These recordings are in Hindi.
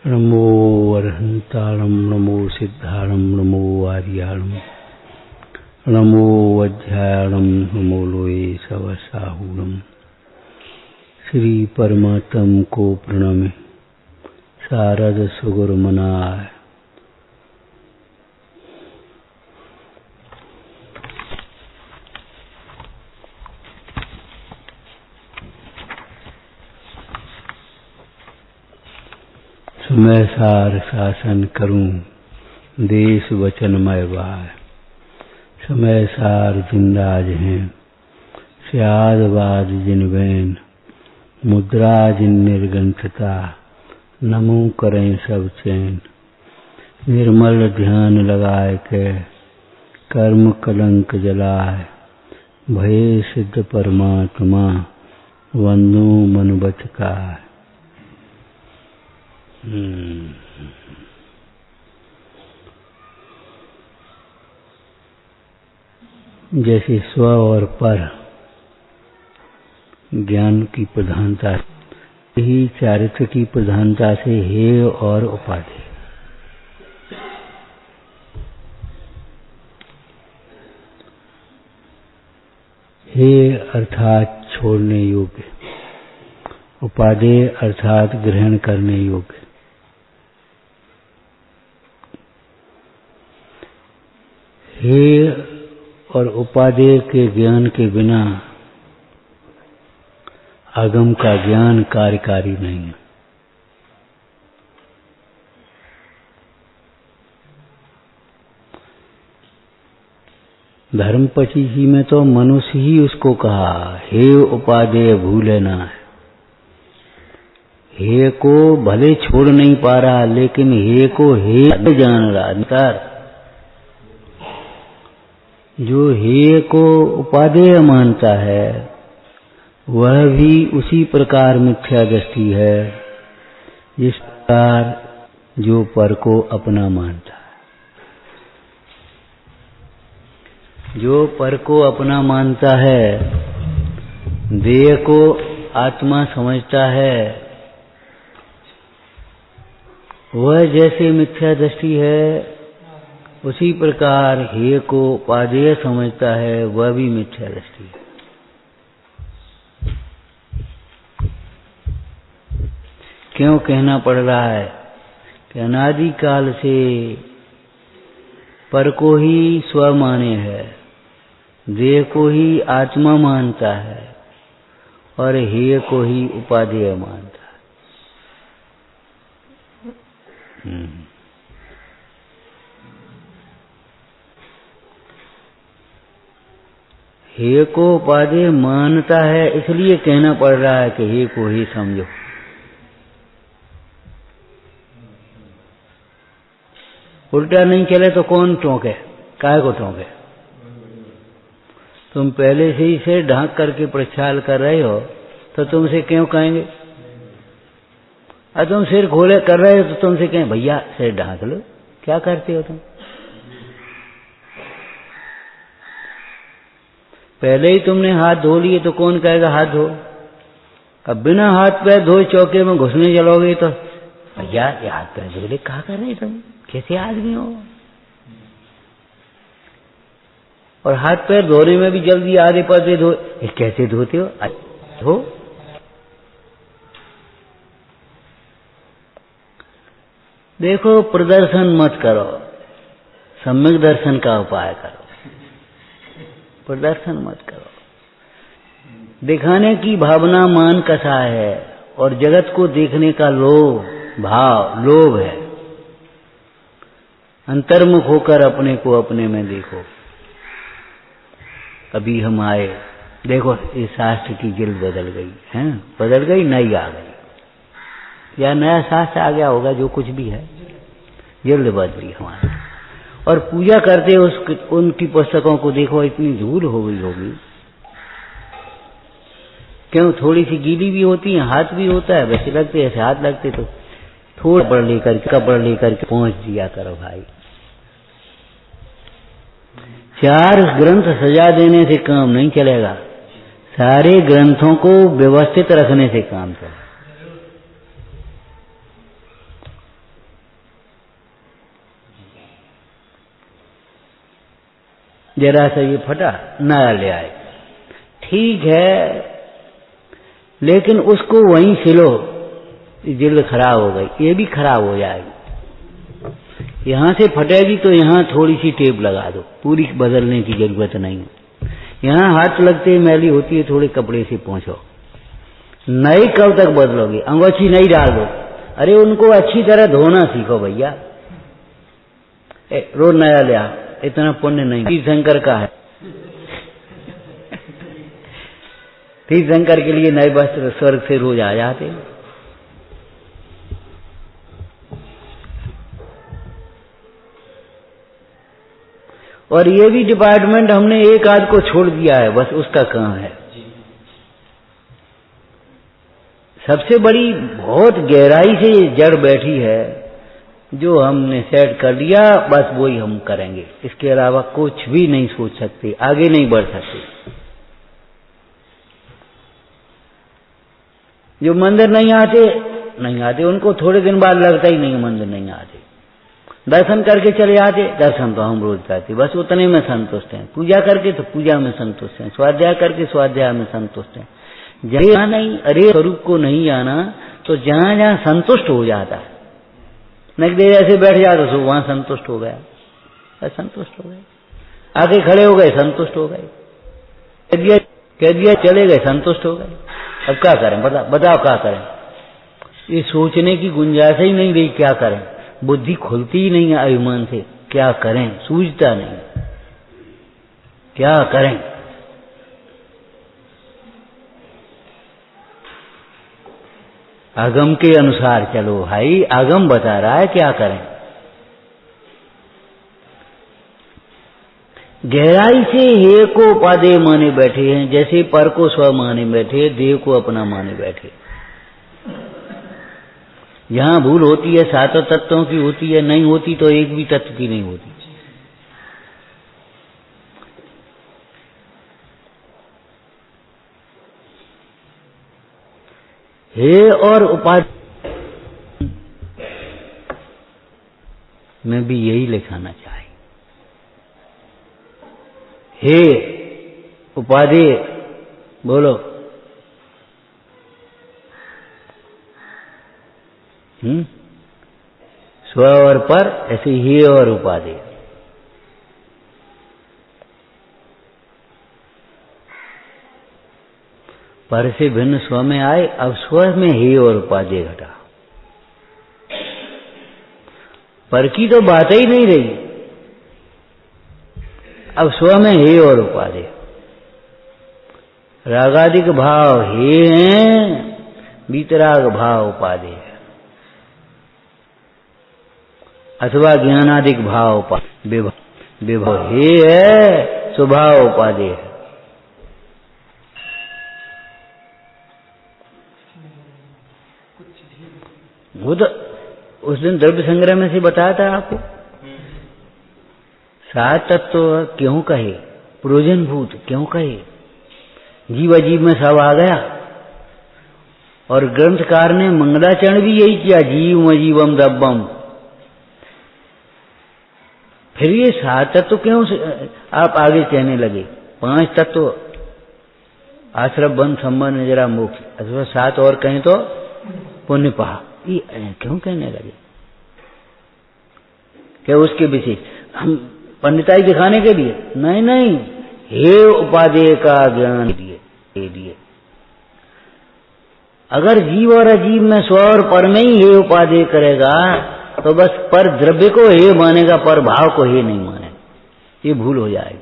नमो अरहंताणं नमो सिद्धाणं नमो आर्याणं नमो अध्यायाणं नमो लोये सवसाहूणं। श्री परमात्म को प्रणमि शारद सुगुरु मनाय। समय सार शासन करूं देश वचनमय बाय। समय सार जिंदाज हैं स्यादवाद जिन बैन। मुद्रा जिन निर्गंठता नमो करें सब चैन। निर्मल ध्यान लगाए के कर्म कलंक जलाए। भय सिद्ध परमात्मा वंदो मन बचकाय। जैसे स्व और पर ज्ञान की प्रधानता, यही चारित्र की प्रधानता से हेय और उपाधि। हेय अर्थात छोड़ने योग्य, उपादेय अर्थात ग्रहण करने योग्य। हेय और उपादेय के ज्ञान के बिना आगम का ज्ञान कार्यकारी नहीं है। धर्मपचिशी में तो मनुष्य ही उसको कहा हेय उपादेय भूले ना। हेय को भले छोड़ नहीं पा रहा, लेकिन हेय को हेय जान रहा। जो हेय को उपादेय मानता है वह भी उसी प्रकार मिथ्या दृष्टि है जिस प्रकार जो पर को अपना मानता है। जो पर को अपना मानता है, देह को आत्मा समझता है, वह जैसे मिथ्या दृष्टि है उसी प्रकार हेय को उपादेय समझता है, वह भी मिथ्या दृष्टि है। क्यों कहना पड़ रहा है कि अनादि काल से पर को ही स्व माने है, देह को ही आत्मा मानता है और हेय को ही उपादेय मानता है। हेय को उपादेय मानता है, इसलिए कहना पड़ रहा है कि हेय को ही समझो। उल्टा नहीं चले तो कौन टोके, काय को टोके। तुम पहले से ही सिर ढांक करके प्रक्षाल कर रहे हो तो तुमसे क्यों कहेंगे। और तुम सिर खोले कर रहे हो तो तुमसे कहें भैया सिर ढांक लो, क्या करते हो तुम। पहले ही तुमने हाथ धो लिए तो कौन कहेगा हाथ धो। अब बिना हाथ पैर धोए चौके में घुसने चलोगे तो भैया ये हाथ पैर धो ले, कहा कर रहे तुम, कैसे आदमी हो। और हाथ पैर धोने में भी जल्दी आधे पौधे धो, कैसे धोते हो, धो। देखो प्रदर्शन मत करो, सम्यक दर्शन का उपाय करो। प्रदर्शन मत करो। दिखाने की भावना मान कसा है और जगत को देखने का लोभ है। अंतर्मुख होकर अपने को अपने में देखो। अभी हम आए, देखो इस शास्त्र की जिल्द बदल गई है, बदल गई, नई आ गई या नया शास्त्र आ गया होगा, जो कुछ भी है जिल्द बदली हमारी। और पूजा करते उनकी पुस्तकों को देखो, इतनी धूल हो गई होगी। क्यों, थोड़ी सी गीली भी होती है, हाथ भी होता है, वैसे लगते ऐसे हाथ लगते तो थोड़ा कपड़ लेकर के पहुंच दिया करो भाई। 4 ग्रंथ सजा देने से काम नहीं चलेगा, सारे ग्रंथों को व्यवस्थित रखने से काम चलेगा। जरा सा ये फटा, नया ले आए, ठीक है, लेकिन उसको वहीं सिलो, जिल्द खराब हो गई, ये भी खराब हो जाएगी। यहां से फटेगी तो यहां थोड़ी सी टेप लगा दो, पूरी बदलने की जरूरत नहीं है। यहां हाथ लगते ही मैली होती है, थोड़े कपड़े से पोंछो। नई कब तक बदलोगे? अंगोछी नहीं डाल दो। अरे उनको अच्छी तरह धोना सीखो भैया, रोज नया ले आ, इतना पुण्य नहीं। तीर्थंकर का है, तीर्थंकर के लिए नए वस्त्र स्वर्ग से रोज आ जाते। और ये भी डिपार्टमेंट हमने एक आध को छोड़ दिया है, बस उसका काम है। सबसे बड़ी बहुत गहराई से जड़ बैठी है, जो हमने सेट कर दिया, बस वही हम करेंगे। इसके अलावा कुछ भी नहीं सोच सकते, आगे नहीं बढ़ सकते। जो मंदिर नहीं आते उनको थोड़े दिन बाद लगता ही नहीं मंदिर नहीं आते। दर्शन करके चले आते, दर्शन तो हम रोज करते, बस उतने में संतुष्ट हैं। पूजा करके तो पूजा में संतुष्ट हैं, स्वाध्याय करके स्वाध्याय में संतुष्ट हैं। जहाँ नहीं अरे स्वरूप को नहीं आना, तो जहां जहां संतुष्ट हो जाता है, नहीं देर ऐसे बैठ जाता तो वहां संतुष्ट हो गया, संतुष्ट हो गए, आगे खड़े हो गए, संतुष्ट हो गए, कह दिया चले गए, संतुष्ट हो गए। अब क्या करें? बताओ क्या करें? ये सोचने की गुंजाइश ही नहीं रही, क्या करें? बुद्धि खुलती ही नहीं है अभिमान से, क्या करें? सूझता नहीं, क्या करें? आगम के अनुसार चलो भाई, आगम बता रहा है, क्या करें? गहराई से हे को उपादेय माने बैठे हैं, जैसे पर को स्व माने बैठे, देव को अपना माने बैठे। जहां भूल होती है सातों तत्वों की होती है, नहीं होती तो एक भी तत्व की नहीं होती। हे और उपादेय में भी यही लिखाना चाहिए। हे उपादेय बोलो, स्व और पर, ऐसे हे और उपादेय। पर से भिन्न स्व में आए, अब स्व में हे और उपादेय घटा। पर की तो बात ही नहीं रही, अब स्व में हे और उपादेय। रागादिक भाव हे हैं, वीतराग भाव उपादेय है, अथवा ज्ञानादिक भाव विभव हे है, स्वभाव उपादेय है। वो तो उस दिन द्रव्य संग्रह में से बताया था आपको। सात तत्व क्यों कहे, प्रयोजन भूत क्यों कहे, जीव अजीव में सब आ गया। और ग्रंथकार ने मंगलाचरण भी यही किया, जीव अजीवम दब्बम। फिर ये सात तत्व क्यों आप आगे कहने लगे? पांच तत्व आश्रम बंध संबंध निजरा मोक्ष, अथवा सात और कहें तो पुण्य पहा, ये क्यों कहने लगे? क्या उसके विषय हम पंडिताई दिखाने के लिए? नहीं नहीं, हे उपादेय का ज्ञान दिए। अगर जीव और अजीव में स्व और पर में ही हे उपादेय करेगा, तो बस पर द्रव्य को हे मानेगा, पर भाव को हे नहीं मानेगा, ये भूल हो जाएगी।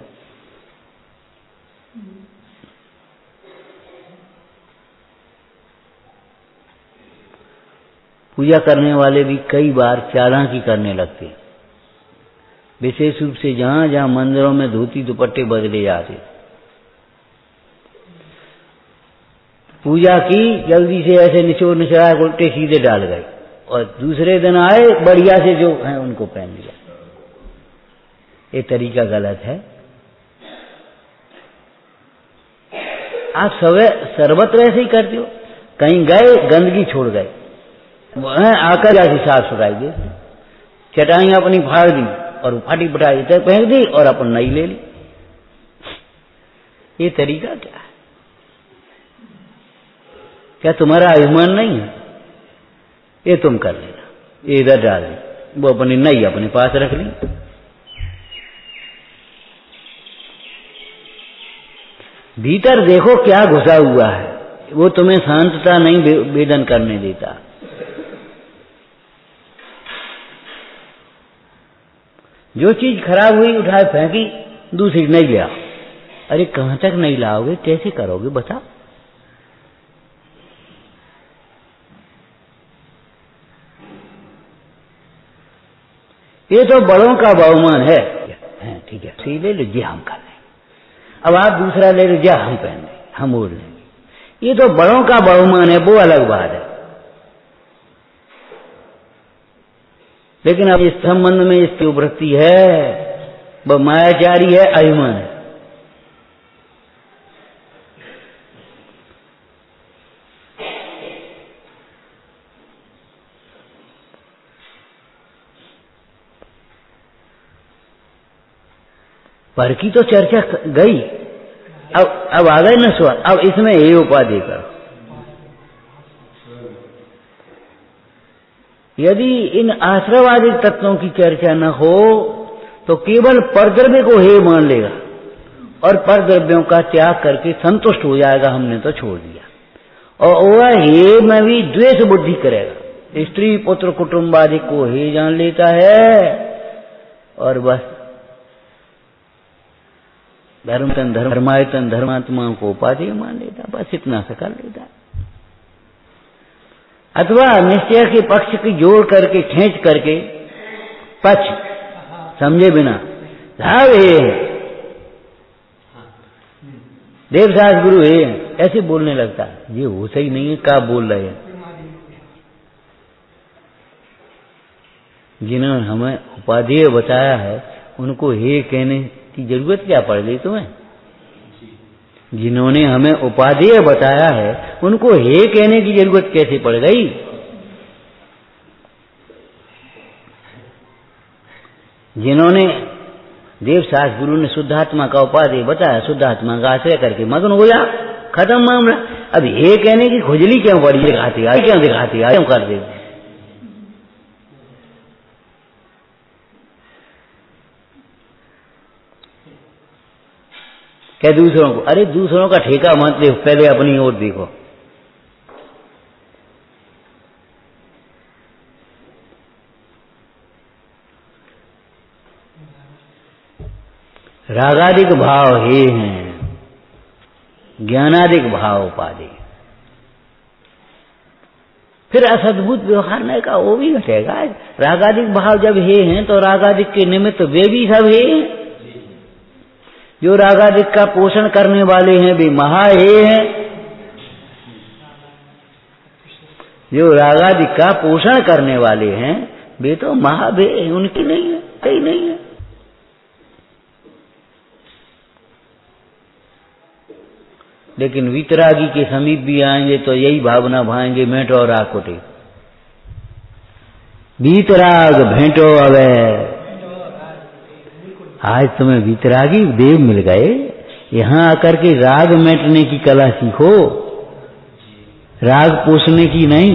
पूजा करने वाले भी कई बार चालाकी करने लगते हैं, विशेष रूप से जहां जहां मंदिरों में धोती दुपट्टे बदले जाते। पूजा की, जल्दी से ऐसे निचोड़ निचड़ा उल्टे सीधे डाल गए, और दूसरे दिन आए बढ़िया से जो है उनको पहन लिया। ये तरीका गलत है। आप सर्वत्र ऐसे ही करते हो, कहीं गए गंदगी छोड़ गए, आकर जाके साफ सफाई दे, चटाइयां अपनी फाड़ दी और फाटी पटाई फेंक दी और अपन नई ले ली। ये तरीका क्या है? क्या तुम्हारा अभिमान नहीं है? ये तुम कर लेना, ये इधर डाल दी, वो अपनी नहीं अपने पास रख ली। भीतर देखो क्या घुसा हुआ है, वो तुम्हें शांतता नहीं वेदन करने देता। जो चीज खराब हुई उठाए फेंकी, दूसरी नहीं ले आओ। अरे कहां तक नहीं लाओगे, कैसे करोगे बताओ? ये तो बड़ों का बहुमान है। ठीक है, सी ले लीजिए, हम कर लें। अब आप दूसरा ले लीजिए, हम पहन लें, हम ओढ़ लेंगे। ये तो बड़ों का बहुमान है, वो अलग बात है। लेकिन अब इस संबंध में इसकी वृत्ति है, वह मायाचारी है, अभिमान है। पर की तो चर्चा गई, अब आ गए न सवाल। अब इसमें ये उपाधि करो। यदि इन आश्रवादिक तत्वों की चर्चा न हो तो केवल परद्रव्य को हे मान लेगा और परद्रव्यों का त्याग करके संतुष्ट हो जाएगा, हमने तो छोड़ दिया। और वह हे में भी द्वेष बुद्धि करेगा, स्त्री पुत्र कुटुंब आदि को हे जान लेता है और बस धर्मायतन धर्मात्मा को उपाधि मान लेता, बस इतना सा कर लेता। अथवा निश्चय के पक्ष की जोड़ करके खींच करके पक्ष समझे बिना देवदास गुरु है ऐसे बोलने लगता है। ये वो सही नहीं है, क्या बोल रहे हैं? जिन्होंने हमें उपाधेय बताया है उनको हे कहने की जरूरत क्या पड़ गई तुम्हें? जिन्होंने हमें उपाधेय बताया है उनको हे कहने की जरूरत कैसे पड़ गई? जिन्होंने देवदास गुरु ने शुद्धात्मा का उपाधेय बताया, शुद्धात्मा का आश्रय करके मग्न हो जा, खत्म मामला। अब हे कहने की खुजली क्यों पड़ी? दिखाती है क्यों, दिखाती है क्यों कर दे? क्या दूसरों को? अरे दूसरों का ठेका मत ले, पहले अपनी ओर देखो। रागादिक भाव हे हैं, ज्ञानादिक भाव उपाधि। फिर असद्भुत व्यवहार नहीं का वो भी घटेगा। रागादिक भाव जब हे हैं तो रागादिक के निमित्त वे भी सब हे हैं। जो रागादिक का पोषण करने वाले हैं वे महा हे हैं। जो रागादिक का पोषण करने वाले हैं वे तो महाभे, उनकी नहीं है, कहीं नहीं है। लेकिन वितरागी के समीप भी आएंगे तो यही भावना भाएंगे, मेटो राग कोटे वितराग भेंटो अवे। आज तुम्हें वितरागी देव मिल गए, यहां आकर के राग मेटने की कला सीखो, राग पोषने की नहीं।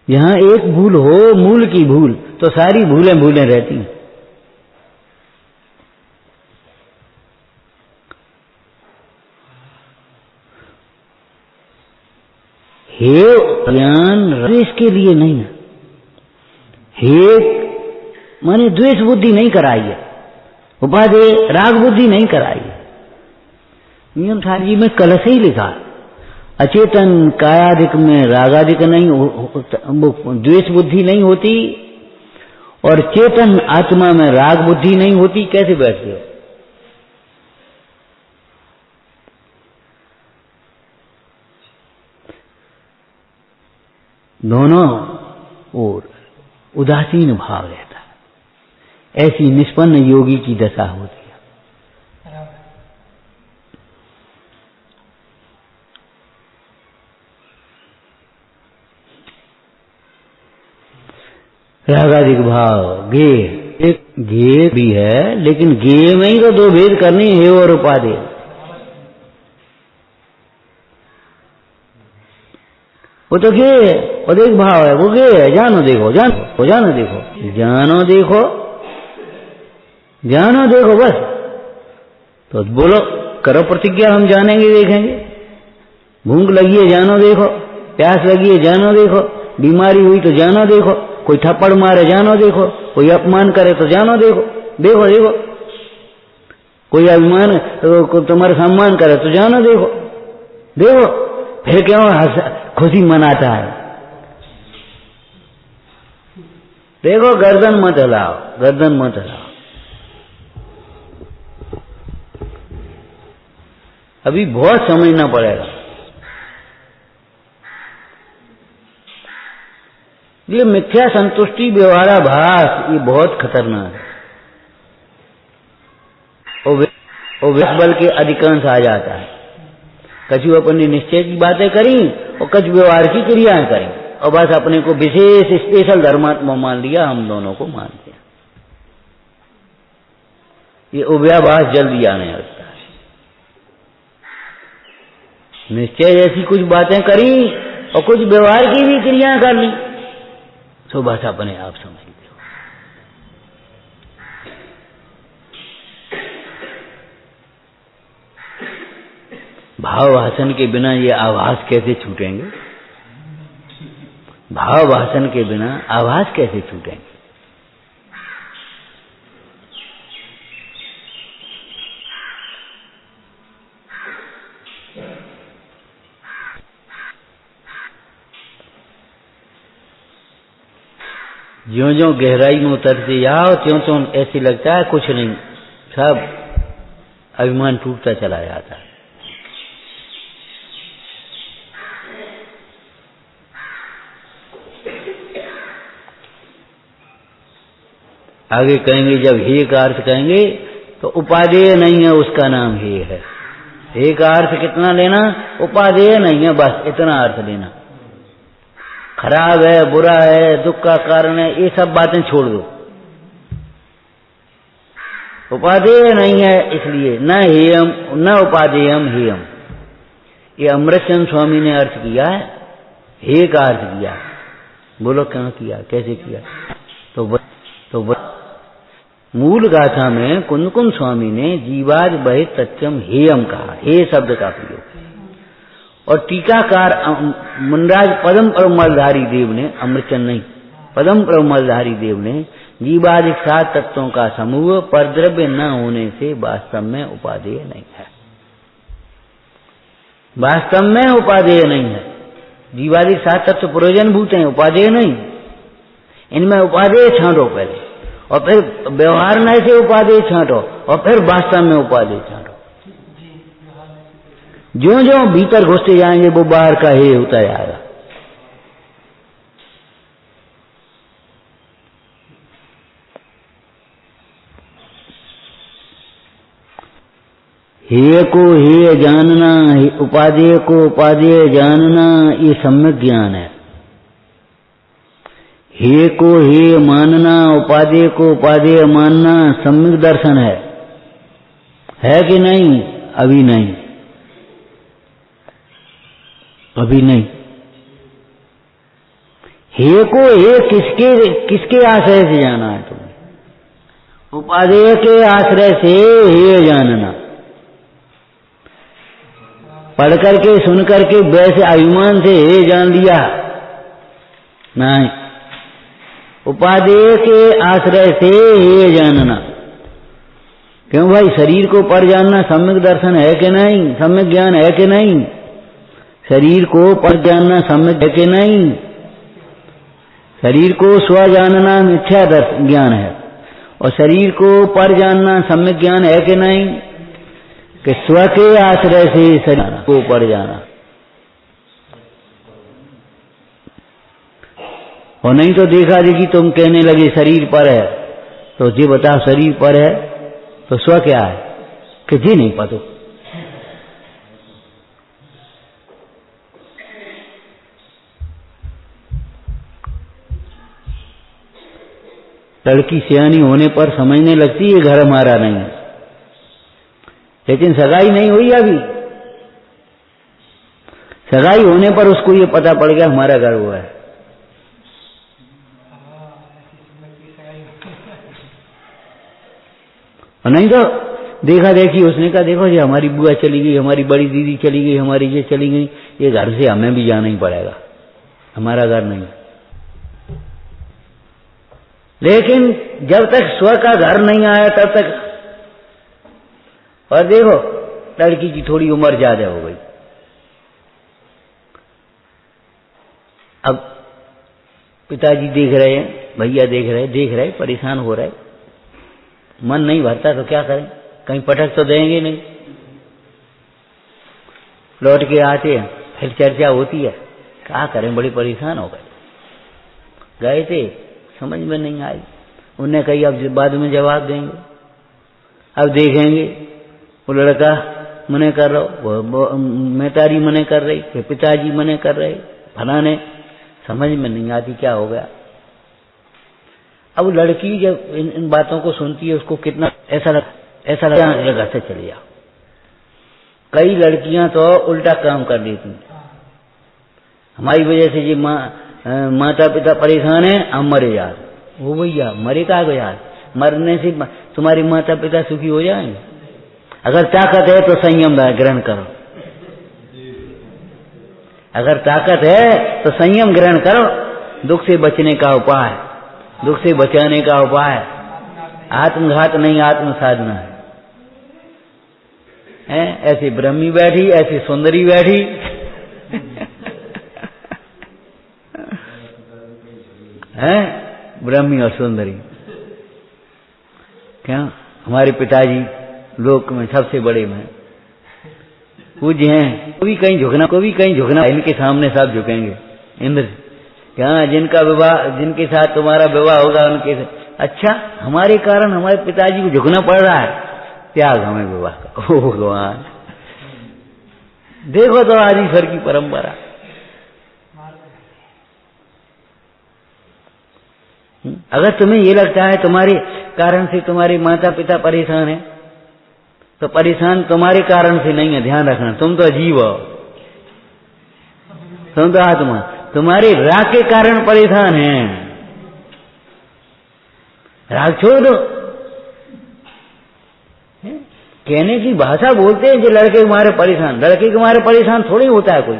यहां एक भूल हो, मूल की भूल, तो सारी भूलें भूलें रहती हैं। हे ज्ञान द्वेष के लिए नहीं है, हे माने द्वेष बुद्धि नहीं कराई है, उपाधि राग बुद्धि नहीं कराई है। नियम ठाकुर जी में कल से ही लिखा, अचेतन कायादिक में रागादिक नहीं, द्वेष बुद्धि नहीं होती और चेतन आत्मा में राग बुद्धि नहीं होती। कैसे बैठते हो? दोनों और उदासीन भाव रहता है। ऐसी निष्पन्न योगी की दशा होती है। रागादिक भाव गे, एक गे भी है, लेकिन गे में ही तो दो भेद करनी है और उपादेय। वो तो गे है, और एक भाव है, वो गे है। जानो देखो, जानो देखो, जानो देखो, जानो देखो, बस। तो बोलो, करो प्रतिज्ञा, हम जानेंगे देखेंगे। भूख लगी है, जानो देखो। प्यास लगी है, जानो देखो। बीमारी हुई तो जानो देखो। कोई थप्पड़ मारे, जानो देखो। कोई अपमान करे तो जानो देखो। देखो देखो, कोई अभिमान तुम्हारा सम्मान करे तो जानो देखो। देखो, फिर क्यों खुशी मनाता है? देखो, गर्दन मत हिलाओ, गर्दन मत हिलाओ। अभी बहुत समझना पड़ेगा। ये मिथ्या संतुष्टि व्यवहाराभास, ये बहुत खतरनाक है। और विष बल के अधिकांश आ जाता है। कछु अपने निश्चय की बातें करी और कछु व्यवहार की क्रियाएं करी, और बस अपने को विशेष स्पेशल धर्मात्मा मान लिया, हम दोनों को मानते हैं। ये उभयाभास जल्दी आने लगता है। निश्चय जैसी कुछ बातें करी और कुछ व्यवहार की भी क्रियाएं कर ली, तो बस अपने आप समझ लो। भाव भाषण के बिना ये आभास कैसे छूटेंगे? भाव भाषण के बिना आभास कैसे छूटेंगे? ज्यों ज्यों गहराई में उतरते जाओ, त्यों त्यों ऐसे लगता है कुछ नहीं, सब अभिमान टूटता चला जाता है। आगे कहेंगे, जब हे का अर्थ कहेंगे तो उपादेय नहीं है, उसका नाम हे है। हे का अर्थ कितना लेना? उपादेय नहीं है, बस इतना अर्थ लेना। खराब है, बुरा है, दुख का कारण है, ये सब बातें छोड़ दो। उपादेय नहीं है, इसलिए न हेयम न उपादेयम हेयम। ये अमृतचंद स्वामी ने अर्थ किया है, हे का अर्थ किया। बोलो कहाँ किया, कैसे किया? तो मूल गाथा में कुंदकुंद स्वामी ने जीवाज बहित तच्चम हेयम कहा, हे शब्द का प्रयोग। और टीकाकार मुनराज पदम प्रमलधारी देव ने, अमृतचंद नहीं, पदम प्रमलधारी देव ने जीवादिक 7 तत्वों का समूह परद्रव्य न होने से वास्तव में उपादेय नहीं है। वास्तव में उपादेय नहीं है। जीवादिक 7 तत्व प्रयोजनभूत हैं, उपादेय नहीं। इनमें उपादेय छांटो पहले, और फिर व्यवहार में से उपादेय छांटो, और फिर वास्तव में उपादेय छांटो। ज्यों ज्यों भीतर घुसते जाएंगे वो बाहर का हे होता जाएगा। हे को हे जानना, उपादेय को उपादेय जानना, ये सम्यक ज्ञान है। हे को हे मानना, उपादेय को उपादेय मानना सम्यक दर्शन है कि नहीं? अभी नहीं, अभी नहीं। हे को हे किसके आश्रय से जाना है तुम्हें? उपादेय के आश्रय से हे जानना। पढ़ करके सुन करके वैसे अभिमान से हे जान लिया नहीं। उपादेय के आश्रय से हे जानना। क्यों भाई? शरीर को पर जानना सम्यक दर्शन है कि नहीं? सम्यक ज्ञान है कि नहीं? शरीर को पर जानना सम्यक है कि नहीं? शरीर को स्व जानना मिथ्या ज्ञान है, और शरीर को पर जानना सम्यक ज्ञान है कि नहीं? कि स्व के आश्रय से शरीर को पर जाना। और नहीं तो देखा देखी तुम कहने लगे शरीर पर है, तो जी बताओ शरीर पर है तो स्व क्या है? कि जी नहीं पता। लड़की सियानी होने पर समझने लगती है घर हमारा नहीं है, लेकिन सगाई नहीं हुई अभी। सगाई होने पर उसको ये पता पड़ गया हमारा घर हुआ है। और नहीं तो देखा देखी उसने कहा देखो जी हमारी बुआ चली गई, हमारी बड़ी दीदी चली गई, हमारी ये चली गई, ये घर से हमें भी जाना ही पड़ेगा, हमारा घर नहीं। लेकिन जब तक स्व का घर नहीं आया तब तक। और देखो लड़की की थोड़ी उम्र ज्यादा हो गई, अब पिताजी देख रहे हैं, भैया देख रहे परेशान हो रहे, मन नहीं भरता तो क्या करें, कहीं पटक तो देंगे नहीं। लौट के आते हैं फिर चर्चा होती है, क्या करें बड़े परेशान हो गए, गए थे समझ में नहीं आई। उन्हें कही अब बाद में जवाब देंगे, अब देखेंगे। वो लड़का मने कर रहा, वो मेतारी मने कर रही, फिर पिताजी मने कर रहे, फलाने, समझ में नहीं आती क्या हो गया। अब लड़की जब इन बातों को सुनती है उसको कितना ऐसा लगता घर से चले जाओ। कई लड़कियां तो उल्टा काम कर देती, हमारी वजह से जी माता पिता परेशान है, हम मरे यार। वो भैया मरे का यार, मरने से तुम्हारे माता पिता सुखी हो जाएंगे। अगर ताकत है तो संयम ग्रहण करो, अगर ताकत है तो संयम ग्रहण करो। दुख से बचने का उपाय, दुख से बचाने का उपाय आत्मघात नहीं, आत्म साधना है। ऐसी ब्रह्मी बैठी, ऐसी सुंदरी बैठी है, ब्रह्मी और सुंदरी। क्या हमारे पिताजी लोक में सबसे बड़े में पूज्य हैं, को भी कहीं झुकना, इनके सामने सब झुकेंगे। इंद्र क्या जिनका विवाह, जिनके साथ तुम्हारा विवाह होगा उनके साथ। अच्छा हमारे कारण हमारे पिताजी को झुकना पड़ रहा है, त्याग हमें विवाह का। ओ भगवान, देखो तो आज ईश्वर की परंपरा। अगर तुम्हें ये लगता है तुम्हारे कारण से तुम्हारे माता पिता परेशान है, तो परेशान तुम्हारे कारण से नहीं है, ध्यान रखना। तुम तो जीव हो, तुम तो आत्मा, तुम्हारे राग के कारण परेशान हैं। राग छोड़ दो। कहने की भाषा बोलते हैं जो लड़के तुम्हारे परेशान, लड़के तुम्हारे परेशान थोड़ी होता है कोई,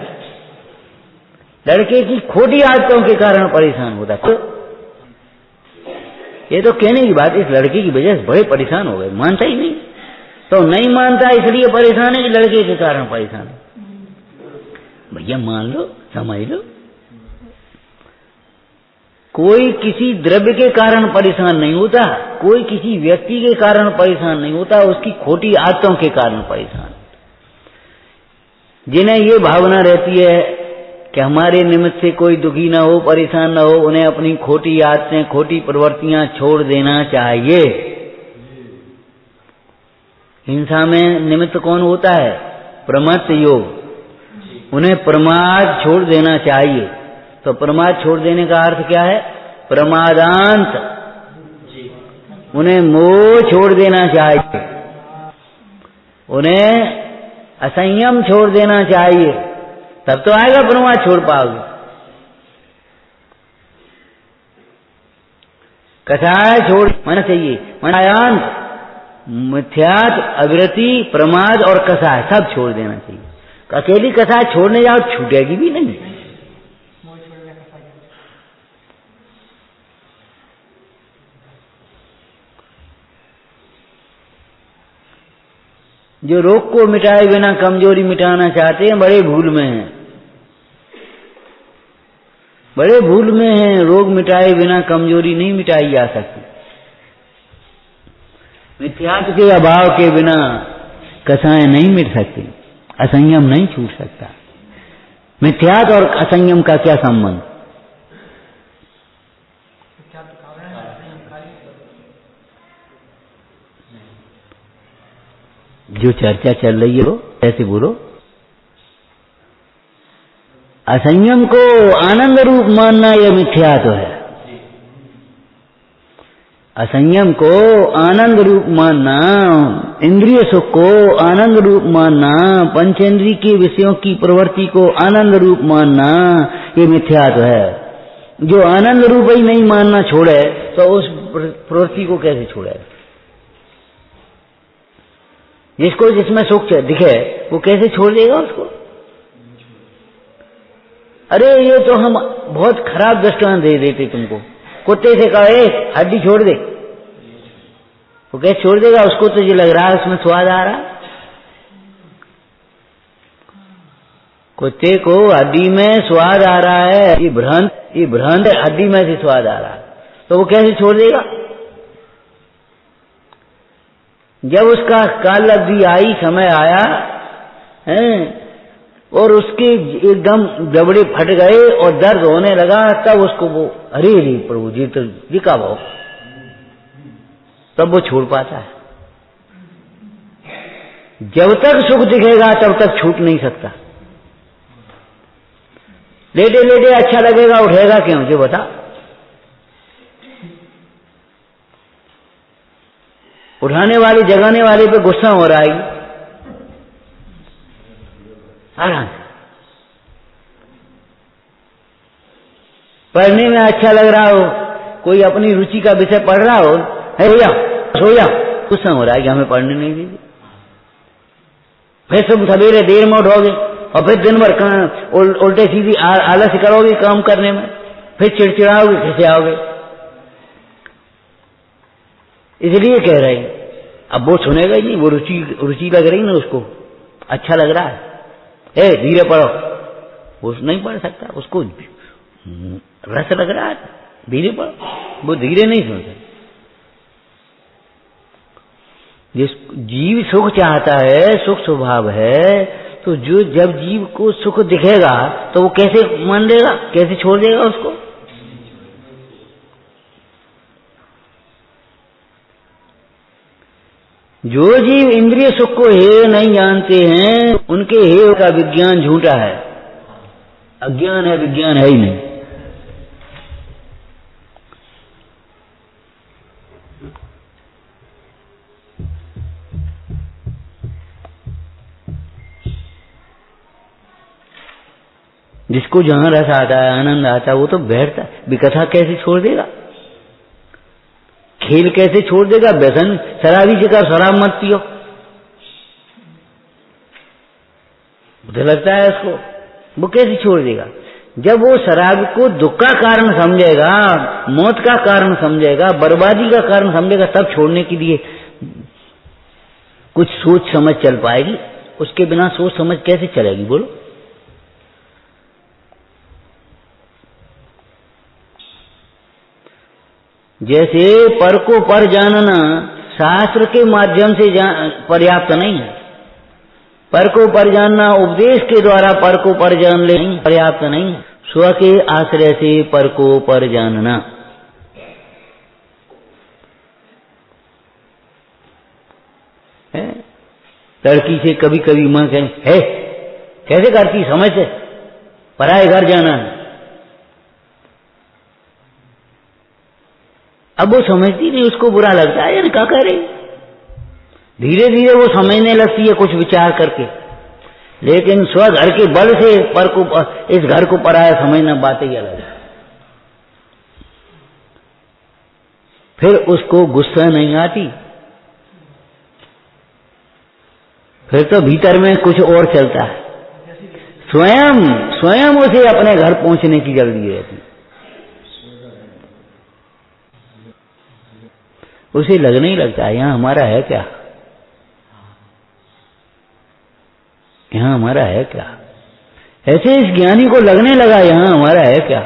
लड़के की खोटी आदतों के कारण परेशान होता है। ये तो कहने की बात, इस लड़के की वजह से बड़े परेशान हो गए, मानता ही नहीं, तो नहीं मानता इसलिए परेशान है कि लड़के के कारण परेशान है। भैया मान लो, समझ लो, कोई किसी द्रव्य के कारण परेशान नहीं होता, कोई किसी व्यक्ति के कारण परेशान नहीं होता, उसकी खोटी आदतों के कारण परेशान। जिन्हें ये भावना रहती है कि हमारे निमित्त से कोई दुखी ना हो, परेशान ना हो, उन्हें अपनी खोटी आदतें, खोटी प्रवृत्तियां छोड़ देना चाहिए। हिंसा में निमित्त कौन होता है? प्रमत्त योग। उन्हें प्रमाद छोड़ देना चाहिए। तो प्रमाद छोड़ देने का अर्थ क्या है? प्रमादांत। उन्हें मोह छोड़ देना चाहिए, उन्हें असंयम छोड़ देना चाहिए, तब तो आएगा प्रमाद, छोड़ पाओगे। कसाय छोड़ माना चाहिए, मनायांत, मिथ्यात, अविरति, प्रमाद और कसाय सब छोड़ देना चाहिए। अकेली कसाय छोड़ने जाओ छूटेगी भी नहीं। जो रोग को मिटाए बिना कमजोरी मिटाना चाहते हैं बड़े भूल में हैं, बड़े भूल में हैं। रोग मिटाए बिना कमजोरी नहीं मिटाई जा सकती। मिथ्यात्व के अभाव के बिना कसाय नहीं मिट सकती, असंयम नहीं छूट सकता। मिथ्यात्व और असंयम का क्या संबंध? जो चर्चा चल रही है वो ऐसे बोलो। असंयम को आनंद रूप मानना यह मिथ्यात्व है। असंयम को आनंद रूप मानना, इंद्रिय सुख को आनंद रूप मानना, पंचेंद्रिय के विषयों की प्रवृत्ति को आनंद रूप मानना, ये मिथ्यात्व है। जो आनंद रूप ही नहीं मानना छोड़े तो उस प्रवृत्ति को कैसे छोड़े? जिसको जिसमें सुख दिखे वो कैसे छोड़ देगा उसको? अरे ये तो हम बहुत खराब दृष्टांत दे देते तुमको। कुत्ते से कहे हड्डी छोड़ दे, वो कैसे छोड़ देगा? उसको तो ये लग रहा है उसमें स्वाद आ रहा। कुत्ते को हड्डी में स्वाद आ रहा है, ये भ्रांत हड्डी में से स्वाद आ रहा है, तो वो कैसे छोड़ देगा? जब उसका काल अवधि आई, समय आया है और उसके एकदम जबड़े फट गए और दर्द होने लगा, तब उसको वो अरे प्रभु जी तो जी का भाव, तब वो छोड़ पाता है। जब तक सुख दिखेगा तब तक छूट नहीं सकता। लेटे लेटे अच्छा लगेगा, उठेगा क्यों जो बता? उठाने वाले जगाने वाले पे गुस्सा हो रहा है आराम से। पढ़ने में अच्छा लग रहा हो, कोई अपनी रुचि का विषय पढ़ रहा हो, है भैया सो जा, गुस्सा हो रहा है कि हमें पढ़ने नहीं दीजिए। फिर तुम सवेरे देर में उठोगे और फिर दिन भर उल्टे सीधी आलस करोगे काम करने में, फिर चिड़चिड़ाओगे, खिसियाओगे। इसलिए कह रहे हैं, अब वो सुनेगा ही नहीं, वो रुचि लग रही ना उसको, अच्छा लग रहा है, ए धीरे पढ़ो, वो नहीं पढ़ सकता, उसको रस लग रहा है, धीरे पढ़ो, वो धीरे नहीं सुन सकता। जिस जीव सुख चाहता है, सुख स्वभाव है, तो जो जब जीव को सुख दिखेगा तो वो कैसे मान लेगा, कैसे छोड़ देगा उसको? जो जीव इंद्रिय सुख को हे नहीं जानते हैं, उनके हे का विज्ञान झूठा है, अज्ञान है, विज्ञान है ही नहीं। जिसको जहां रस आता है, आनंद आता है, वो तो बैठता है। विकथा कैसे छोड़ देगा? खेल कैसे छोड़ देगा? व्यसन शराबी से का शराब मत पियो, मुझे लगता है उसको, वो कैसे छोड़ देगा? जब वो शराब को दुख का कारण समझेगा, मौत का कारण समझेगा, बर्बादी का कारण समझेगा, तब छोड़ने के लिए कुछ सोच समझ चल पाएगी। उसके बिना सोच समझ कैसे चलेगी बोलो? जैसे पर को पर जानना शास्त्र के माध्यम से पर्याप्त नहीं है। पर को पर जानना उपदेश के द्वारा पर को पर जान ले पर्याप्त नहीं है। स्व के आश्रय से पर को पर जानना। लड़की से कभी कभी मां कहे, है कैसे करती समझ से, पराए घर जाना है। अब वो समझती नहीं, उसको बुरा लगता है, यार क्या करे। धीरे धीरे वो समझने लगती है कुछ विचार करके, लेकिन स्व घर के बल से पर को इस घर को पराया समझना बात ही अलग है। फिर उसको गुस्सा नहीं आती, फिर तो भीतर में कुछ और चलता है। स्वयं उसे अपने घर पहुंचने की जल्दी रहती। उसे लगने ही लगता है यहां हमारा है क्या, यहां हमारा है क्या। ऐसे इस ज्ञानी को लगने लगा यहां हमारा है क्या।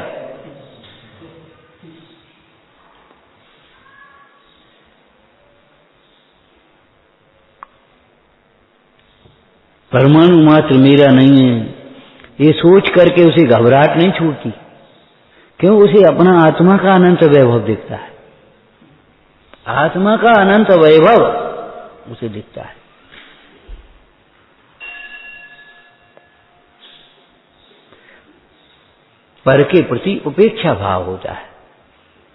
परमाणु मात्र मेरा नहीं है, ये सोच करके उसे घबराहट नहीं छूटती। क्यों? उसे अपना आत्मा का अनंत वैभव दिखता है। आत्मा का अनंत वैभव उसे दिखता है। पर के प्रति उपेक्षा भाव होता है,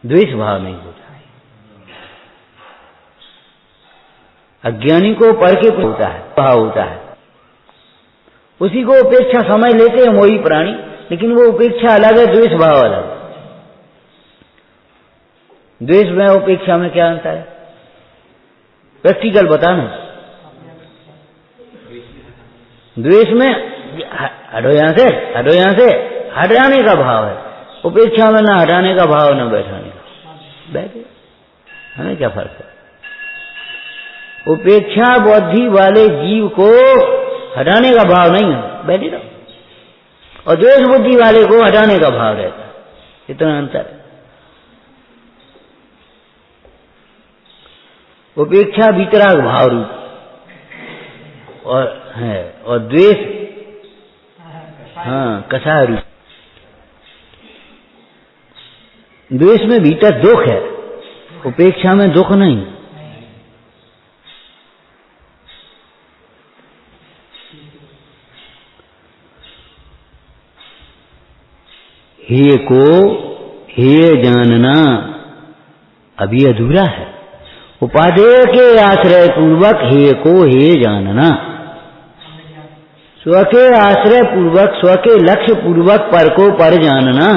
द्वेष भाव नहीं होता है। अज्ञानी को पर के होता है, भाव होता है, उसी को उपेक्षा समझ लेते हैं मोही प्राणी, लेकिन वो उपेक्षा अलग है, द्वेष भाव अलग। द्वेष में उपेक्षा में क्या अंतर है? प्रैक्टिकल बताना। द्वेष में हटो यहां से, हटो यहां से, हटाने का भाव है। उपेक्षा में ना हटाने का भाव ना बैठाने का। बैठे, हमें क्या फर्क है? उपेक्षा बुद्धि वाले जीव को हटाने का भाव नहीं है, बैठे रहो, और द्वेष बुद्धि वाले को हटाने का भाव रहता है। इतना अंतर है। उपेक्षा वितराग भाव रूप और है, और द्वेष कषाय रूप। द्वेष में भीतर दुख है, उपेक्षा में दुख नहीं। हे को हे जानना अभी अधूरा है। उपादेय के आश्रय पूर्वक हे को हे जानना, स्व के आश्रय पूर्वक, स्व के लक्ष्य पूर्वक पर को पर जानना,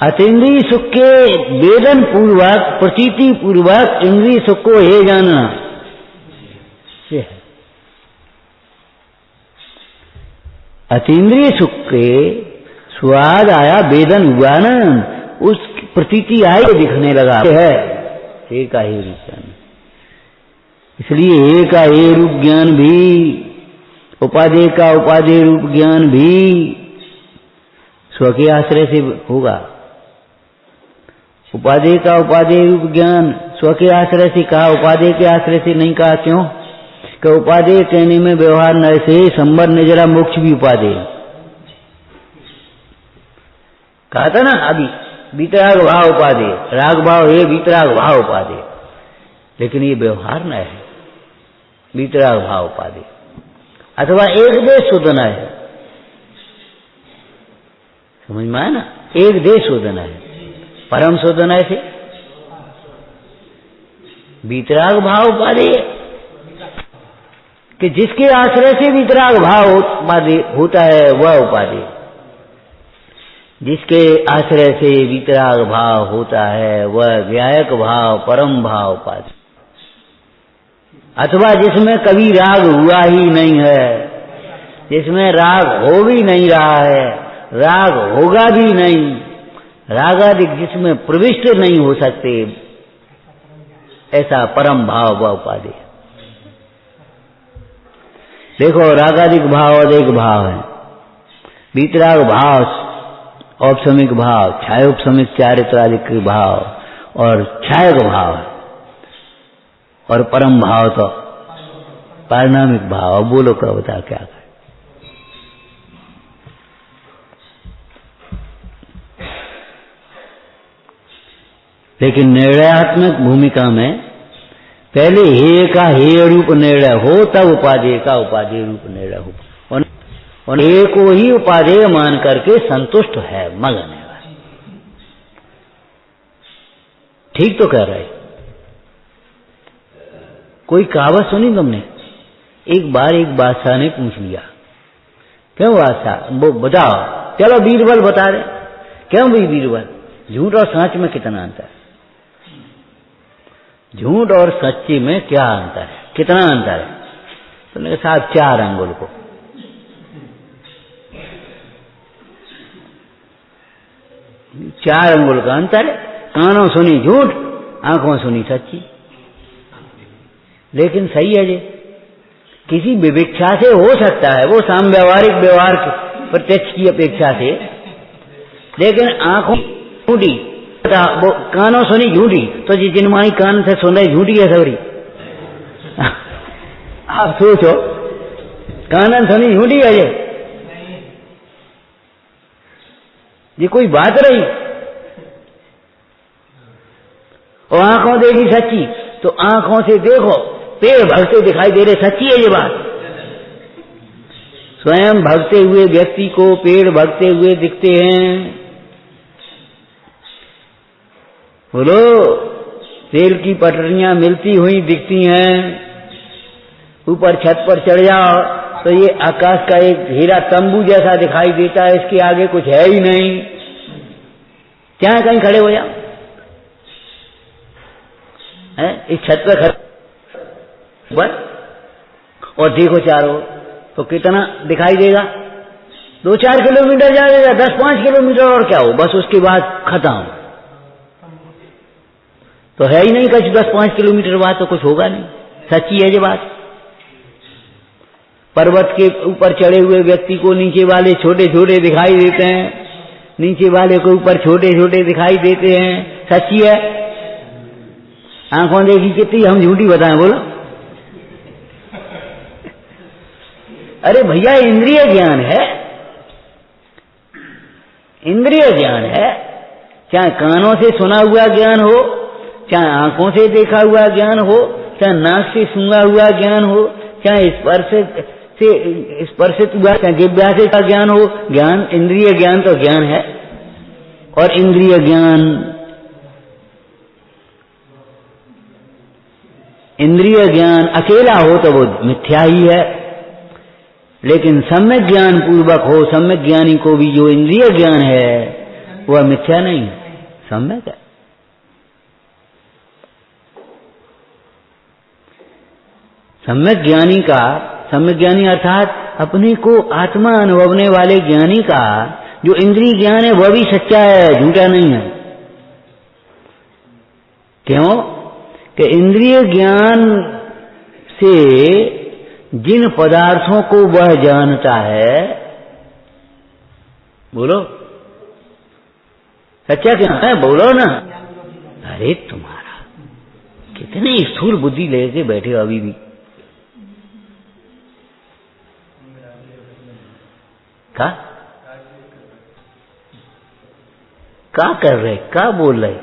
अतीन्द्रिय सुख के वेदन पूर्वक, प्रतीति पूर्वक इंद्रिय सुख को हे जानना। ये है अतीन्द्रिय सुख के स्वाद आया, वेदन हुआ ना, उस प्रतीति आई, दिखने लगा है एक ही रूप ज्ञान। इसलिए एक ही रूप ज्ञान भी, उपादेय का उपादेय रूप ज्ञान भी स्व के आश्रय से होगा। उपादेय का उपादेय रूप ज्ञान स्व के आश्रय से कहा, उपादेय के आश्रय से नहीं कहा। क्यों? कि उपादेय कहने में व्यवहार न से संबर ने जरा मोक्ष भी उपादेय कहा था ना अभी। वितराग भाव उपादेय, राग भाव है, वितराग भाव उपादेय, लेकिन ये व्यवहार न है। वितराग भाव उपादेय अथवा एक देश शोधना है, समझ में आया ना? एक देश शोधना है, परम शोधना है। वितराग भाव उपादेय कि जिसके आश्रय से वितराग भाव होता है वह उपादेय। जिसके आश्रय से वितराग भाव होता है वह व्यायक भाव, परम भाव उपादेय। अथवा जिसमें कभी राग हुआ ही नहीं है, जिसमें राग हो भी नहीं रहा है, राग होगा भी नहीं, रागादिक जिसमें प्रविष्ट नहीं हो सकते, ऐसा परम भाव व उपादेय। देखो रागादिक भाव और एक भाव है। वितराग भाव औपसमिक भाव, छायोपसमिक चारित्रादिक भाव और छायक भाव है, और परम भाव तो पारिणामिक भाव। बोलो क्या बता क्या है? लेकिन निर्णयात्मक भूमिका में पहले हे का हे रूप निर्णय हो, तब उपादेय का उपादेय रूप निर्णय हो, और हे को ही उपादेय मान करके संतुष्ट है, मगन है। ठीक तो कह रहे। कोई कहावत सुनी तुमने? एक बार एक बादशाह ने पूछ लिया, क्यों बादशाह वो बताओ, चलो बीरबल बता रहे, क्यों भी बीरबल, झूठ और सच में कितना अंतर है? झूठ और सच्ची में क्या अंतर है, कितना अंतर है? तो मैंने कहा साहब 4 अंगुल को। चार अंगुल का अंतर है। कानों सुनी झूठ, आंखों सुनी सच्ची। लेकिन सही है जी, किसी विविक्षा से हो सकता है वो साम व्यवहारिक व्यवहार प्रत्यक्ष की अपेक्षा से, लेकिन आंखों झूठी, वो कानों सुनी झूठी, तो जी जिनमाई कान से सुन रही झूठी है सवरी। आप सोचो, कानन सुनी झूठी है ये कोई बात रही? और आंखों देखी सच्ची, तो आंखों से देखो पेड़ भगते दिखाई दे रहे, सच्ची है ये बात। स्वयं भगते हुए व्यक्ति को पेड़ भगते हुए दिखते हैं। बोलो रेल की पटरियां मिलती हुई दिखती हैं, ऊपर छत पर चढ़ जाओ तो ये आकाश का एक हीरा तंबू जैसा दिखाई देता है, इसके आगे कुछ है ही नहीं, क्या कहीं खड़े हो जाओ, इस छत पर खड़े बस और देखो चारों तो कितना दिखाई देगा, 2-4 किलोमीटर जाएगा, 10-5 किलोमीटर और क्या हो, बस उसके बाद खत्म, तो है ही नहीं कुछ, 10-5 किलोमीटर बाद तो कुछ होगा नहीं, सच्ची है ये बात। पर्वत के ऊपर चढ़े हुए व्यक्ति को नीचे वाले छोटे छोटे दिखाई देते हैं, नीचे वाले को ऊपर छोटे छोटे दिखाई देते हैं, सच्ची है। आंखों देखी कितनी हम झूठी बताएं, बोलो। अरे भैया इंद्रिय ज्ञान है, इंद्रिय ज्ञान है, चाहे कानों से सुना हुआ ज्ञान हो, चाहे आंखों से देखा हुआ ज्ञान हो, चाहे नाक से सूंघा हुआ ज्ञान हो, चाहे स्पर्शित हुआ, चाहे जिह्वा से का ज्ञान हो, ज्ञान इंद्रिय ज्ञान तो ज्ञान है। और इंद्रिय ज्ञान, इंद्रिय ज्ञान अकेला हो तो वो मिथ्या ही है, लेकिन सम्यक ज्ञान पूर्वक हो, सम्यक ज्ञानी को भी जो इंद्रिय ज्ञान है वह मिथ्या नहीं है, सम्यक है। सम्यक ज्ञानी का, सम्यक ज्ञानी अर्थात अपने को आत्मा अनुभवने वाले ज्ञानी का जो इंद्रिय ज्ञान है वह भी सच्चा है, झूठा नहीं है। क्यों कि इंद्रिय ज्ञान से जिन पदार्थों को वह जानता है, बोलो सच्चा क्या है, बोलो ना। अरे तुम्हारा कितनी स्थूल बुद्धि लेके बैठे हो अभी भी, क्या कर रहे, क्या बोल रहे।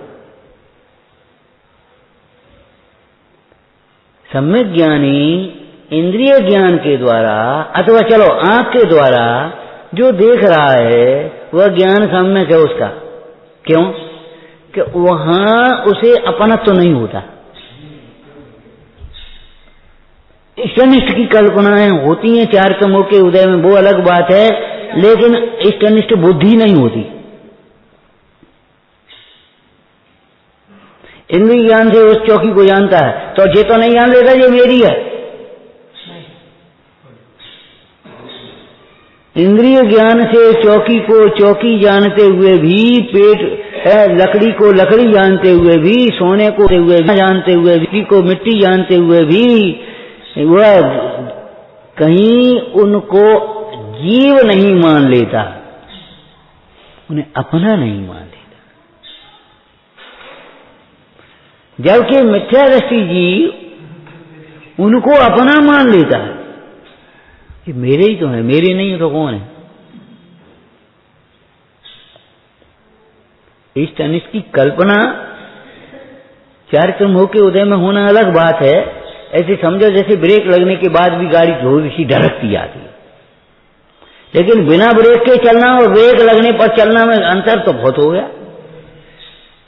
सम्यक ज्ञानी इंद्रिय ज्ञान के द्वारा अथवा चलो आंख के द्वारा जो देख रहा है वह ज्ञान सम्यक है उसका। क्यों कि वहां उसे अपनत्व तो नहीं होता। इष्टनिष्ठ की कल्पनाएं होती हैं चार तमों के उदय में, वो अलग बात है, लेकिन इष्टनिष्ठ बुद्धि नहीं होती। इंद्रिय ज्ञान से उस चौकी को जानता है, तो ये तो नहीं जान लेता ये मेरी है। इंद्रिय ज्ञान से चौकी को चौकी जानते हुए भी, पेट लकड़ी को लकड़ी जानते हुए भी, सोने को जानते हुए भी, को मिट्टी जानते हुए भी, वह कहीं उनको जीव नहीं मान लेता, उन्हें अपना नहीं मान लेता। जबकि मिथ्या दृष्टि जीव उनको अपना मान लेता है, ये मेरे ही तो है, मेरे नहीं है तो कौन है। इष्ट अनिष्ट की कल्पना चारित्र मोह के उदय में होना अलग बात है। ऐसे समझो जैसे ब्रेक लगने के बाद भी गाड़ी थोड़ी सी ढरकती आती है, लेकिन बिना ब्रेक के चलना और ब्रेक लगने पर चलना में अंतर तो बहुत हो गया।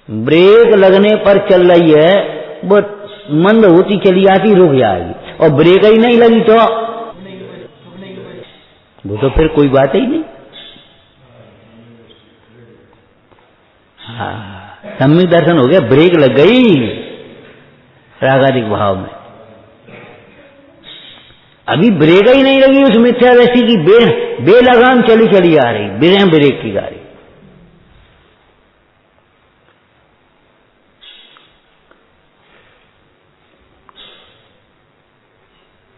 ब्रेक लगने पर चल रही है वो मंद होती चली आती, रुक जाएगी, और ब्रेक ही नहीं लगी तो वो तो फिर कोई बात ही नहीं। हाँ, सम्यक दर्शन हो गया, ब्रेक लग गई रागादिक भाव में। अभी ब्रेक ही नहीं लगी उस मिथ्या दृष्टि की, बेलगाम चली चली आ रही बिना ब्रेक की गाड़ी।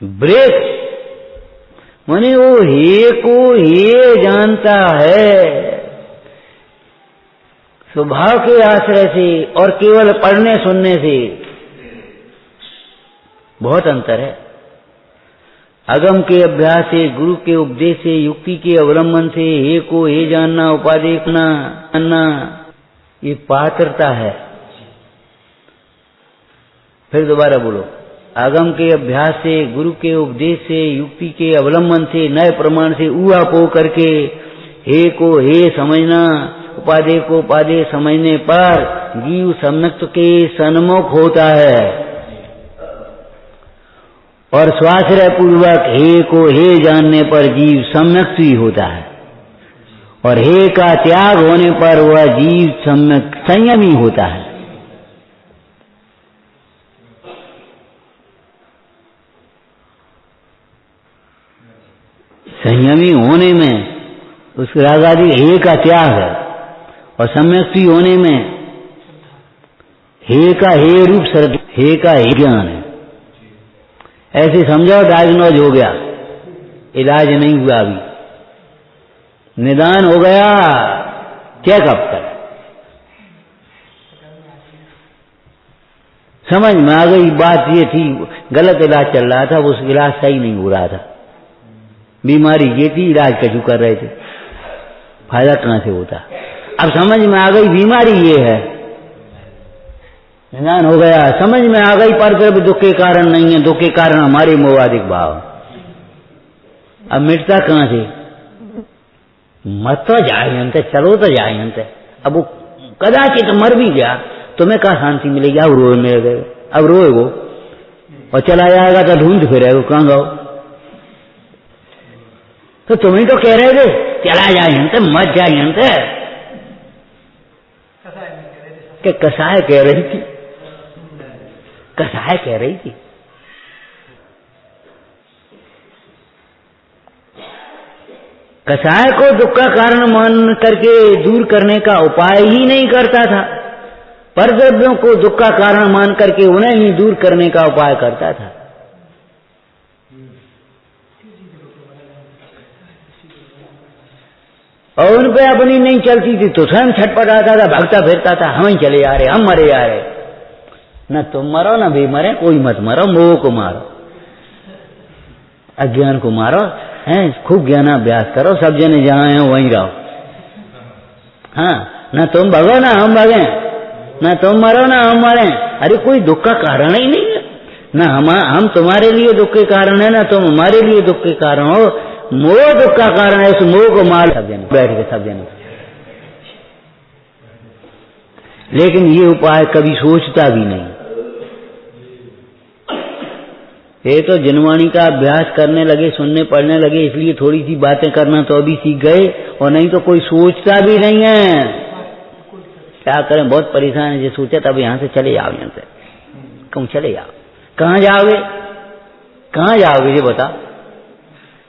ब्रेक माने वो हे को हे जानता है, स्वभाव के आश्रय से और केवल पढ़ने सुनने से बहुत अंतर है। अगम के अभ्यास से, गुरु के उपदेश से, युक्ति के अवलंबन से हे को हे जानना, उपादेखना जानना, ये पात्रता है। फिर दोबारा बोलो, आगम के अभ्यास से, गुरु के उपदेश से, युक्ति के अवलंबन से, नए प्रमाण से ऊहापोह करके हे को हे समझना, उपादेय को उपादेय समझने पर जीव सम्यक्त के सन्मुख होता है और स्वाश्रय पूर्वक हे को हे जानने पर जीव सम्यक्त ही होता है और हे का त्याग होने पर वह जीव सम्यक संयमी होता है। संयमी होने में उस राग आदि हे का त्याग है और सम्यक्ति होने में हे का हे रूप सर्ग हे का हे ज्ञान है। ऐसे समझो डायग्नोज हो गया, इलाज नहीं हुआ, अभी निदान हो गया, चेकअप कर समझ में आ गई। बात ये थी गलत इलाज चल रहा था, उस इलाज सही नहीं हो रहा था, बीमारी ये थी, इलाज कचू कर रहे थे, फायदा कहां से होता। अब समझ में आ गई बीमारी ये है, निदान हो गया, समझ में आ गई, पर फिर भी दुख के कारण नहीं है, दुख के कारण हमारे मोहाधिक भाव। अब मिटता कहां से? मत तो जाए अंत, चलो तो जाए अंत। अब वो कदाचित मर भी गया, तुम्हें कहा शांति मिलेगी? अब रोने लगे, अब रोएगो और चला जाएगा तो ढूंढ फिरेगो, कहां गो? तो तुम ही तो कह रहे थे चला जाए अंत, मत जाए अंत, कि कसाय कह रही थी, कसाय कह रही थी। कसाय को दुख का कारण मान करके दूर करने का उपाय ही नहीं करता था, परद्रव्यों को दुख का कारण मान करके उन्हें ही दूर करने का उपाय करता था। और उन पे अपनी नहीं चलती थी तो स्वयं छटपटाता था, भागता फिरता था, हम ही चले जा रहे, हम मरे जा रहे। न तुम मरो न भी मरे, कोई मत मरो, मोह को मारो, अज्ञान को मारो, हैं, खूब ज्ञानाभ्यास करो, सब जने जहां हैं वहीं रहो। हाँ, न तुम भगो ना हम भगे, न तुम मरो ना हम मरे। अरे कोई दुख का कारण ही नहीं है, न हम तुम्हारे लिए दुख के कारण है, न तुम हमारे लिए दुख के कारण हो। मोह दुख का कारण है, उस मोह को मार सब जने बैठ के, सब जने। लेकिन ये उपाय कभी सोचता भी नहीं। ये तो जनवाणी का अभ्यास करने लगे, सुनने पढ़ने लगे, इसलिए थोड़ी सी बातें करना तो अभी सीख गए, और नहीं तो कोई सोचता भी नहीं है। क्या करें, बहुत परेशान है। जो सोचा तब यहां से चले जाओ, यहां से कहूं चले जाओ, कहां जाओगे, कहां जाओगे ये बता।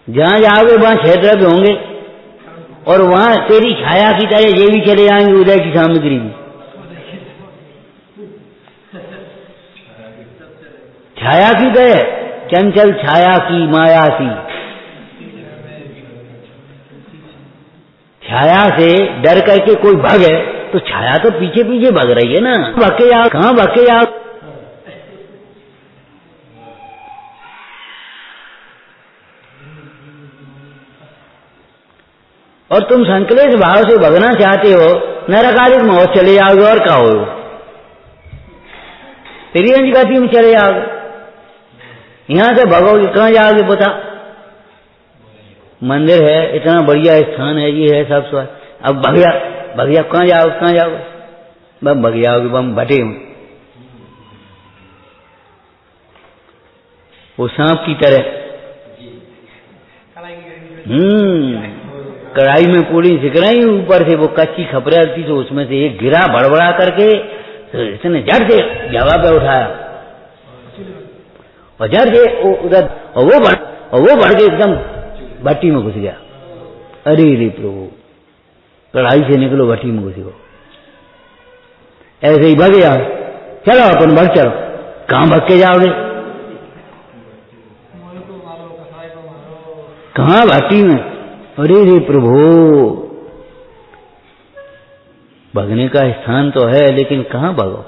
जहां जाओगे वहां क्षेत्र होंगे, और वहां तेरी छाया की तरह ये भी चले जाएंगे, उदय की सामग्री भी। छाया की तरह, चंचल छाया की माया सी। छाया से डर करके कोई भागे तो छाया तो पीछे पीछे भाग रही है ना, भागे जाओ, कहां भागे जाओ। और तुम संकलेश भाव से भगना चाहते हो, नरकालिक मौत चले जाओगे, और क्या हो, तिरंज गति में चले जाओगे। यहां से भगोगे कहां जाओगे बता। मंदिर है, इतना बढ़िया स्थान है, ये है सब स्व। अब भगया भगया कहां जाओगे, कहां जाओगे, बम भग जाओगे, बम भटे हूं वो सांप की तरह। कढ़ाई में पूरी सिक रही, ऊपर से वो कच्ची खपरे थी, तो उसमें से एक गिरा बड़बड़ा करके, तो इसने झट से जगह पे उठाया और झट से उधर, और वो बढ़ के एकदम भट्टी में घुस गया। अरे रे प्रभु, कढ़ाई से निकलो, भट्टी में घुस गो। ऐसे ही भग गया, चलो अपन भग चलो, कहां भग के जाओगे, कहां भट्टी में। अरे रे प्रभु, भगने का स्थान तो है, लेकिन कहां भगो,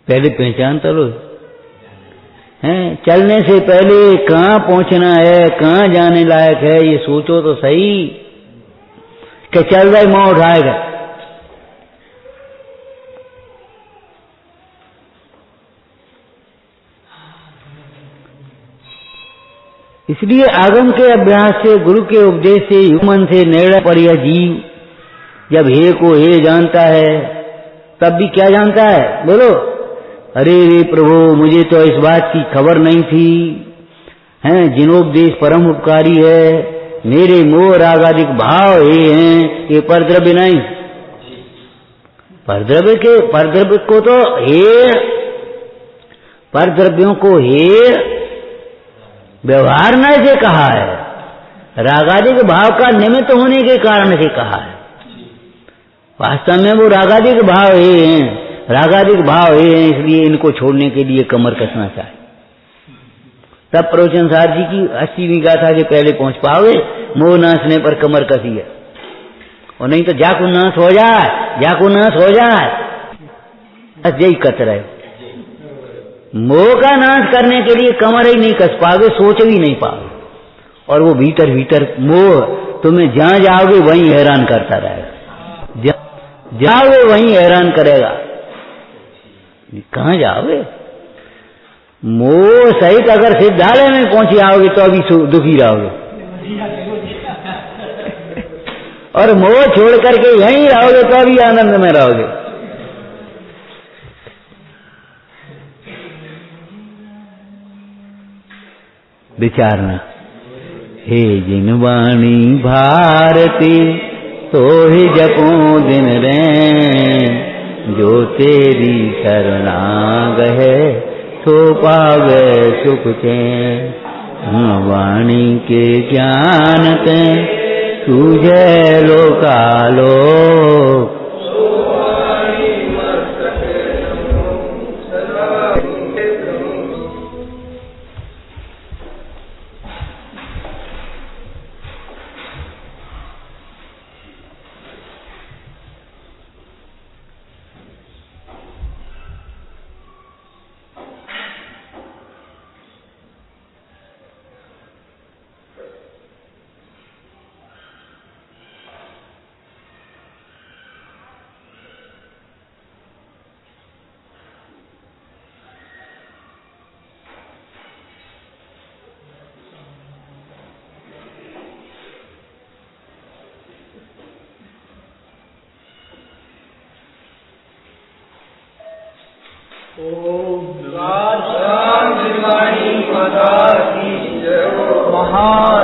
पहले पहचान तो लो। हैं, चलने से पहले कहां पहुंचना है, कहां जाने लायक है, ये सोचो तो सही, कि चल रहे मुंह उठाएगा। इसलिए आगम के अभ्यास से, गुरु के उपदेश से, मन से निर्णय पर यह जीव जब हे को हे जानता है तब भी क्या जानता है, बोलो? अरे रे प्रभु, मुझे तो इस बात की खबर नहीं थी, हैं जिनोपदेश परम उपकारी है, मेरे मोह राग आदि भाव हे हैं, ये परद्रव्य नहीं। परद्रव्य को तो हे, परद्रव्यों को हे व्यवहार न से कहा है, रागादिक भाव का निमित्त होने के कारण से कहा है। वास्तव में वो रागादिक भाव हैं, रागादिक भाव हैं, इसलिए इनको छोड़ने के लिए कमर कसना चाहिए। तब प्रवचन सार जी की 80वीं गाथा के पहले पहुंच पाओगे, मोह नाशने पर कमर कसी है, और नहीं तो जाकू नाश हो जाए, जाकू नाश हो जाए, बस यही कस रहे। मोह का नाश करने के लिए कमर ही नहीं कस पाओगे, सोच भी नहीं पाओगे, और वो भीतर भीतर मोह तुम्हें जहां जाओगे वहीं हैरान करता रहेगा, जाओगे वहीं हैरान करेगा। कहां जाओगे? मोह सहित अगर सिद्धालय में पहुंचे आओगे तो अभी दुखी रहोगे, और मोह छोड़ करके यहीं रहोगे तो अभी आनंद में रहोगे। विचारना, हे जिन वाणी भारती तो ही जपो दिन रैन, जो तेरी शरणा गए तो पावे सुख चैन। वाणी के ज्ञान ते तुझे लोकालोक, ओम महान